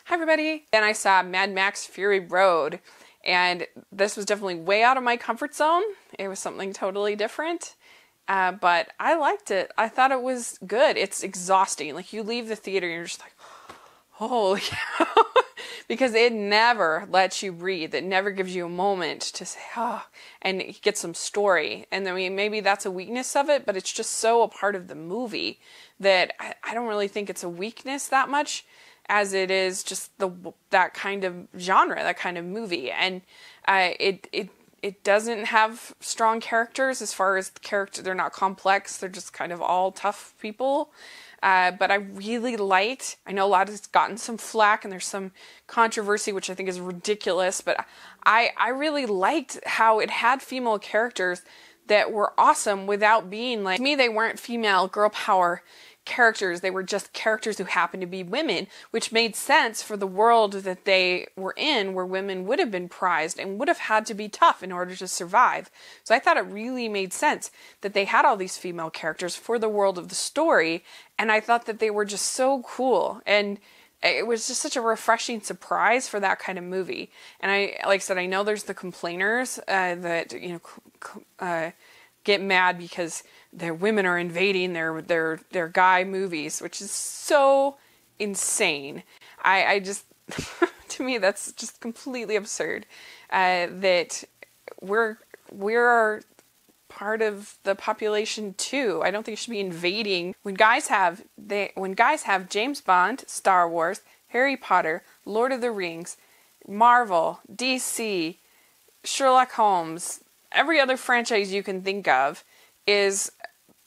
Hi everybody! Then I saw Mad Max Fury Road, and this was definitely way out of my comfort zone. It was something totally different, but I liked it. I thought it was good. It's exhausting. Like, you leave the theater and you're just like, holy cow. Because it never lets you breathe. It never gives you a moment to say, oh, and get some story. And I mean, maybe that's a weakness of it, but it's just so a part of the movie that I don't really think it's a weakness that much as it is just that kind of genre, that kind of movie. And it doesn't have strong characters as far as the character. They're not complex. They're just kind of all tough people. But I really liked, I know a lot has gotten some flack and there's some controversy, which I think is ridiculous, but I really liked how it had female characters that were awesome without being like, to me, they weren't female girl power characters. They were just characters who happened to be women, which made sense for the world that they were in, where women would have been prized and would have had to be tough in order to survive. So I thought it really made sense that they had all these female characters for the world of the story, and I thought that they were just so cool, and it was just such a refreshing surprise for that kind of movie. And like I said, I know there's the complainers that get mad because their women are invading their guy movies, which is so insane. I just, to me, that's just completely absurd. That we're part of the population too. I don't think it should be invading. When guys have James Bond, Star Wars, Harry Potter, Lord of the Rings, Marvel, DC, Sherlock Holmes, every other franchise you can think of is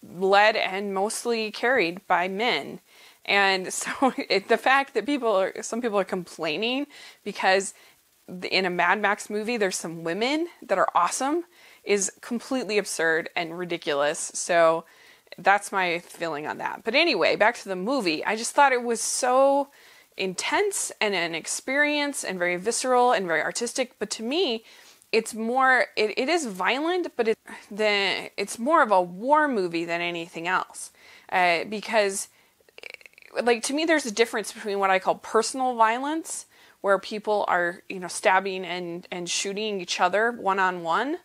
led and mostly carried by men. And so the fact that some people are complaining because in a Mad Max movie there's some women that are awesome is completely absurd and ridiculous. So that's my feeling on that. But anyway, back to the movie. I just thought it was so intense and an experience and very visceral and very artistic. But to me, it's more, it is violent, but it's more of a war movie than anything else. Because, like, to me, there's a difference between what I call personal violence, where people are, stabbing and shooting each other one-on-one,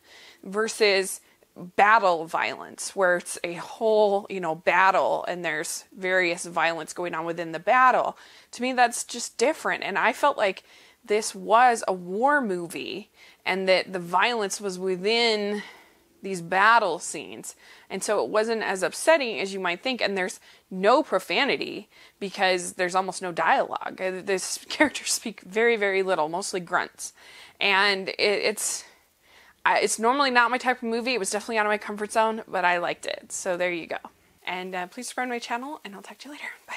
versus battle violence, where it's a whole, battle, and there's various violence going on within the battle. To me, that's just different. And I felt like this was a war movie, and that the violence was within these battle scenes. And so it wasn't as upsetting as you might think. And there's no profanity because there's almost no dialogue. This characters speak very, very little, mostly grunts. And it's normally not my type of movie. It was definitely out of my comfort zone, but I liked it. So there you go. And please subscribe to my channel, and I'll talk to you later. Bye.